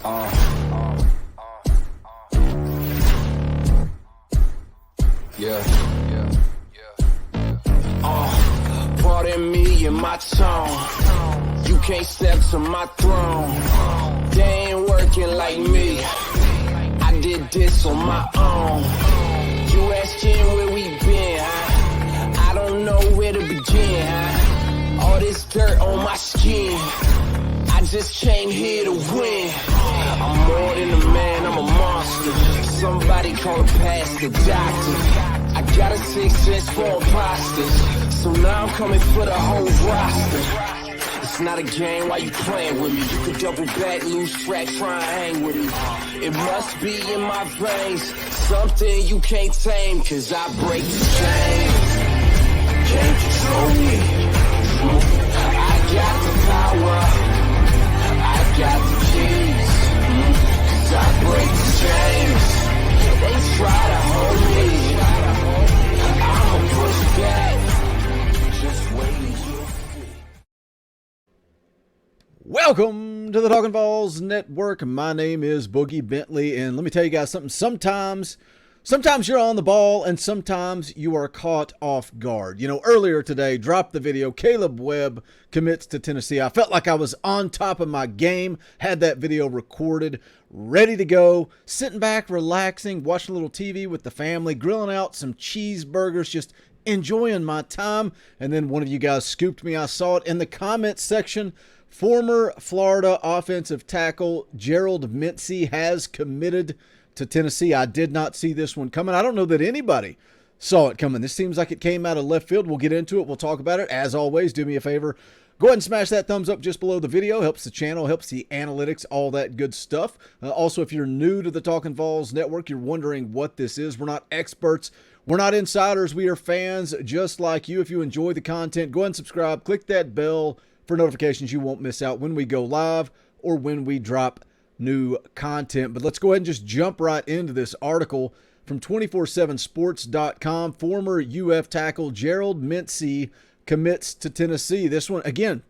Pardon me and my tone. You can't step to my throne. They ain't working like me. I did this on my own. You asking where we been, huh? I don't know where to begin, huh? All this dirt on my skin. I just came here to win. I'm more than a man, I'm a monster. Somebody call a pastor, doctor. I got a 6 sense for imposters. So now I'm coming for the whole roster. It's not a game, why you playing with me? You could double back, lose track, try and hang with me. It must be in my veins, something you can't tame, cause I break the chains. Can't control me. I got the power, I got the keys, cause I break the chains. They try to hold me, I'ma push back, just wait and you'll see. Welcome to the Talkin VAWLS Network. My name is Boogie Bentley, and let me tell you guys something. Sometimes you're on the ball, and sometimes you are caught off guard. You know, earlier today, dropped the video, Caleb Webb commits to Tennessee. I felt like I was on top of my game, had that video recorded, ready to go, sitting back, relaxing, watching a little TV with the family, grilling out some cheeseburgers, just enjoying my time. And then one of you guys scooped me. I saw it in the comments section. Former Florida offensive tackle Gerald Mincey has committed to Tennessee. I did not see this one coming. I don't know that anybody saw it coming. This seems like it came out of left field. We'll get into it. We'll talk about it. As always, do me a favor. Go ahead and smash that thumbs up just below the video. Helps the channel, helps the analytics, all that good stuff. Also, if you're new to the Talkin VAWLS Network, you're wondering what this is. We're not experts. We're not insiders. We are fans just like you. If you enjoy the content, go ahead and subscribe. Click that bell for notifications. You won't miss out when we go live or when we drop new content. But let's go ahead and just jump right into this article from 247sports.com. Former UF tackle Gerald Mincey commits to Tennessee. This one, again,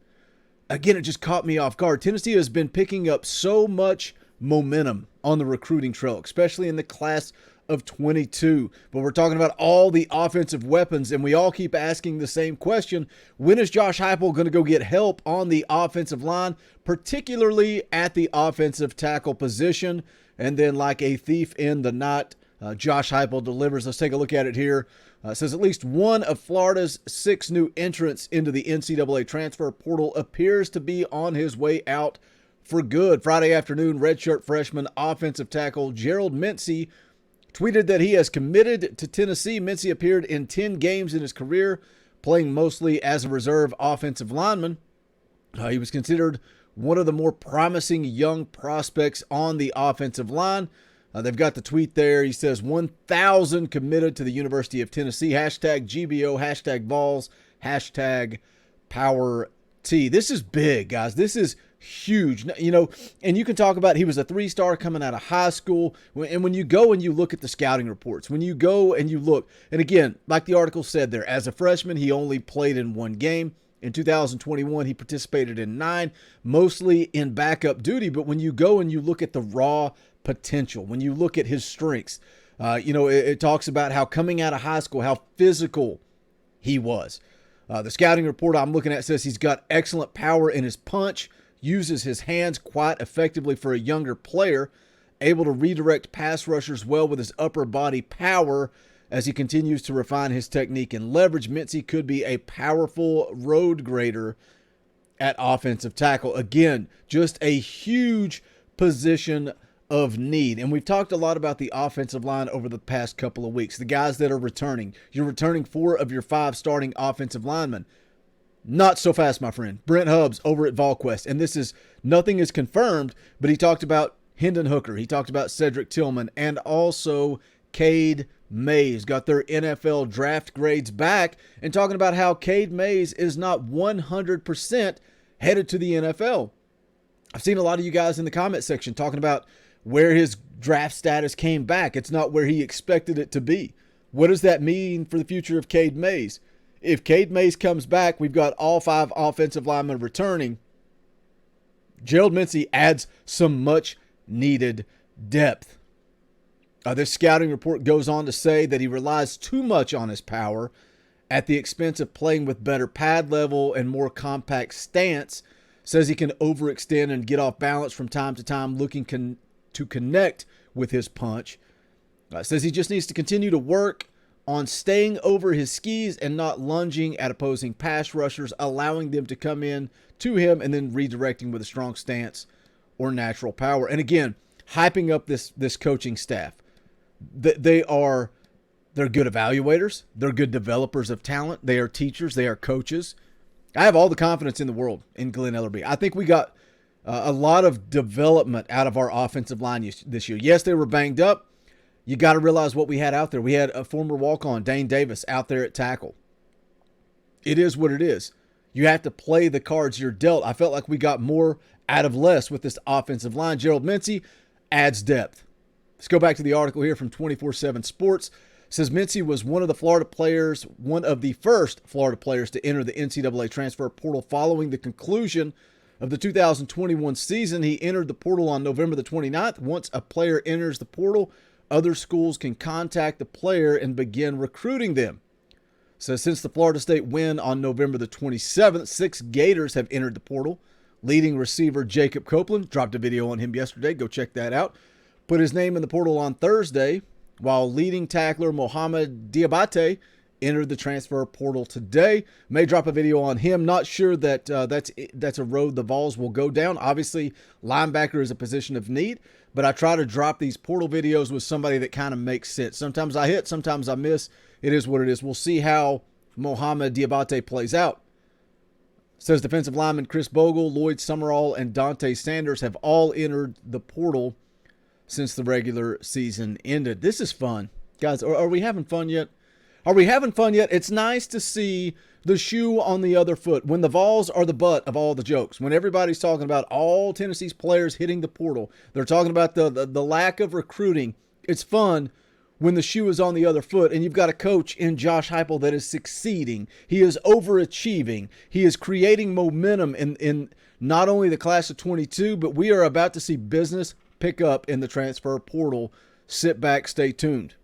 it just caught me off guard. Tennessee has been picking up so much momentum on the recruiting trail, especially in the class of 22. But we're talking about all the offensive weapons, and we all keep asking the same question. When is Josh Heupel going to go get help on the offensive line, particularly at the offensive tackle position? And then like a thief in the night, Josh Heupel delivers. Let's take a look at it here. It says at least one of Florida's 6 new entrants into the NCAA transfer portal appears to be on his way out for good. Friday afternoon, redshirt freshman offensive tackle Gerald Mincey tweeted that he has committed to Tennessee. Mincey appeared in 10 games in his career, playing mostly as a reserve offensive lineman. He was considered one of the more promising young prospects on the offensive line. They've got the tweet there. He says 1,000 committed to the University of Tennessee. Hashtag GBO, hashtag VAWLS, hashtag Power T. This is big, guys. This is huge. You know, and you can talk about he was a 3-star coming out of high school. And when you go and you look at the scouting reports, when you go and you look, and again, like the article said there, as a freshman, he only played in 1 game. In 2021, he participated in 9, mostly in backup duty. But when you go and you look at the raw potential, when you look at his strengths, it talks about how coming out of high school, how physical he was. The scouting report I'm looking at says he's got excellent power in his punch, uses his hands quite effectively for a younger player, able to redirect pass rushers well with his upper body power. As he continues to refine his technique and leverage, Mincey could be a powerful road grader at offensive tackle. Again, just a huge position of need. And we've talked a lot about the offensive line over the past couple of weeks. The guys that are returning. You're returning 4 of your 5 starting offensive linemen. Not so fast, my friend. Brent Hubbs over at VolQuest. And this is, nothing is confirmed, but he talked about Hendon Hooker. He talked about Cedric Tillman and also Cade Mays. Got their NFL draft grades back and talking about how Cade Mays is not 100% headed to the NFL. I've seen a lot of you guys in the comment section talking about where his draft status came back. It's not where he expected it to be. What does that mean for the future of Cade Mays? If Cade Mays comes back, we've got all 5 offensive linemen returning. Gerald Mincey adds some much needed depth. This scouting report goes on to say that he relies too much on his power at the expense of playing with better pad level and more compact stance. Says he can overextend and get off balance from time to time, looking to connect with his punch. Says he just needs to continue to work on staying over his skis and not lunging at opposing pass rushers, allowing them to come in to him and then redirecting with a strong stance or natural power. And again, hyping up this coaching staff. They're good evaluators. They're good developers of talent. They are teachers. They are coaches. I have all the confidence in the world in Glenn Ellerbe. I think we got a lot of development out of our offensive line this year. Yes, they were banged up. You got to realize what we had out there. We had a former walk-on, Dane Davis, out there at tackle. It is what it is. You have to play the cards you're dealt. I felt like we got more out of less with this offensive line. Gerald Mincey adds depth. Let's go back to the article here from 24/7 Sports. It says Mincey was one of the first Florida players to enter the NCAA transfer portal following the conclusion of the 2021 season. He entered the portal on November the 29th. Once a player enters the portal, other schools can contact the player and begin recruiting them. So since the Florida State win on November the 27th, 6 Gators have entered the portal. Leading receiver Jacob Copeland, dropped a video on him yesterday. Go check that out. Put his name in the portal on Thursday, while leading tackler Mohamed Diabate entered the transfer portal today. May drop a video on him. Not sure that that's a road the Vols will go down. Obviously, linebacker is a position of need, but I try to drop these portal videos with somebody that kind of makes sense. Sometimes I hit, sometimes I miss. It is what it is. We'll see how Mohamed Diabate plays out. Says defensive lineman Chris Bogle, Lloyd Summerall, and Dante Sanders have all entered the portal since the regular season ended. This is fun. Guys, are we having fun yet? Are we having fun yet? It's nice to see the shoe on the other foot. When the Vols are the butt of all the jokes, when everybody's talking about all Tennessee's players hitting the portal, they're talking about the lack of recruiting. It's fun when the shoe is on the other foot and you've got a coach in Josh Heupel that is succeeding. He is overachieving. He is creating momentum in not only the class of 22, but we are about to see business pick up in the transfer portal. Sit back, stay tuned.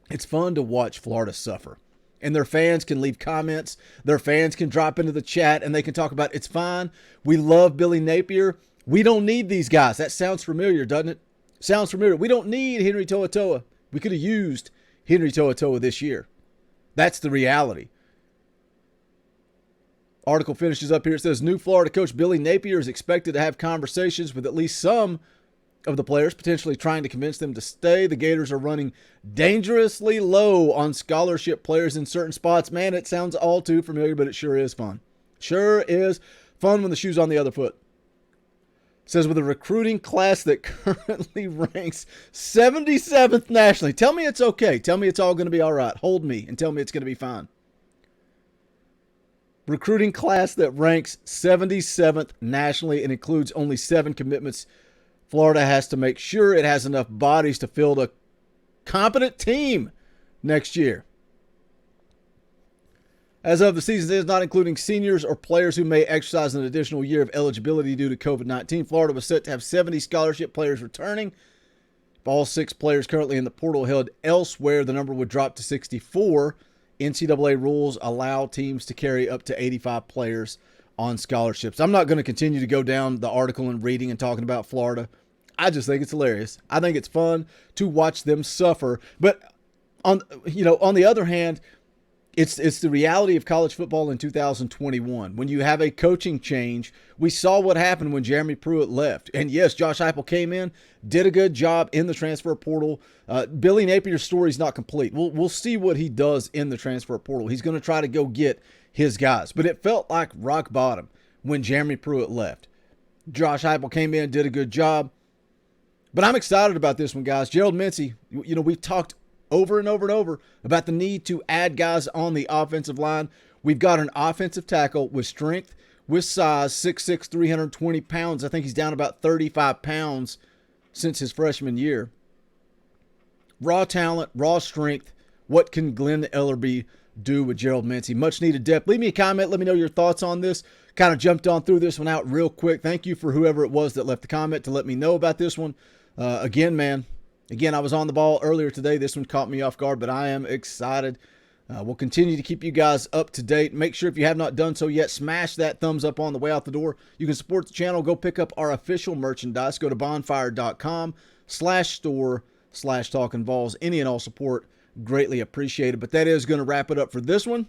It's fun to watch Florida suffer. And their fans can leave comments. Their fans can drop into the chat and they can talk about it's fine. We love Billy Napier. We don't need these guys. That sounds familiar, doesn't it? Sounds familiar. We don't need Henry To'oTo'o. We could have used Henry To'oTo'o this year. That's the reality. Article finishes up here. It says new Florida coach Billy Napier is expected to have conversations with at least some of the players, potentially trying to convince them to stay. The Gators are running dangerously low on scholarship players in certain spots. Man, it sounds all too familiar, but it sure is fun. Sure is fun when the shoe's on the other foot. It says with a recruiting class that currently ranks 77th nationally. Tell me it's okay. Tell me it's all going to be all right. Hold me and tell me it's going to be fine. Recruiting class that ranks 77th nationally and includes only 7 commitments. Florida has to make sure it has enough bodies to field a competent team next year. As of the season is not including seniors or players who may exercise an additional year of eligibility due to COVID-19. Florida was set to have 70 scholarship players returning. If all 6 players currently in the portal held elsewhere, the number would drop to 64. NCAA rules allow teams to carry up to 85 players on scholarships. I'm not going to continue to go down the article and reading and talking about Florida. I just think it's hilarious. I think it's fun to watch them suffer. But on the other hand, it's the reality of college football in 2021. When you have a coaching change, we saw what happened when Jeremy Pruitt left. And yes, Josh Heupel came in, did a good job in the transfer portal. Billy Napier's story is not complete. We'll see what he does in the transfer portal. He's going to try to go get his guys. But it felt like rock bottom when Jeremy Pruitt left. Josh Heupel came in, did a good job. But I'm excited about this one, guys. Gerald Mincey, we've talked over and over and over about the need to add guys on the offensive line. We've got an offensive tackle with strength, with size, 6'6", 320 pounds. I think he's down about 35 pounds since his freshman year. Raw talent, raw strength. What can Glenn Ellerbe do with Gerald Mincey? Much needed depth. Leave me a comment. Let me know your thoughts on this. kind of jumped on through this one out real quick. Thank you for whoever it was that left the comment to let me know about this one. Again, I was on the ball earlier today. This one caught me off guard, but I am excited. We'll continue to keep you guys up to date. Make sure if you have not done so yet, smash that thumbs up on the way out the door. You can support the channel. Go pick up our official merchandise. Go to bonfire.com/store/TalkinVols. Any and all support greatly appreciated. But that is going to wrap it up for this one.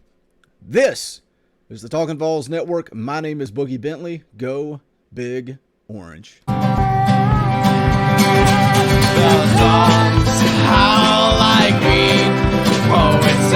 This is the Talkin' Vols Network. My name is Boogie Bentley. Go Big Orange. The songs how like me, poets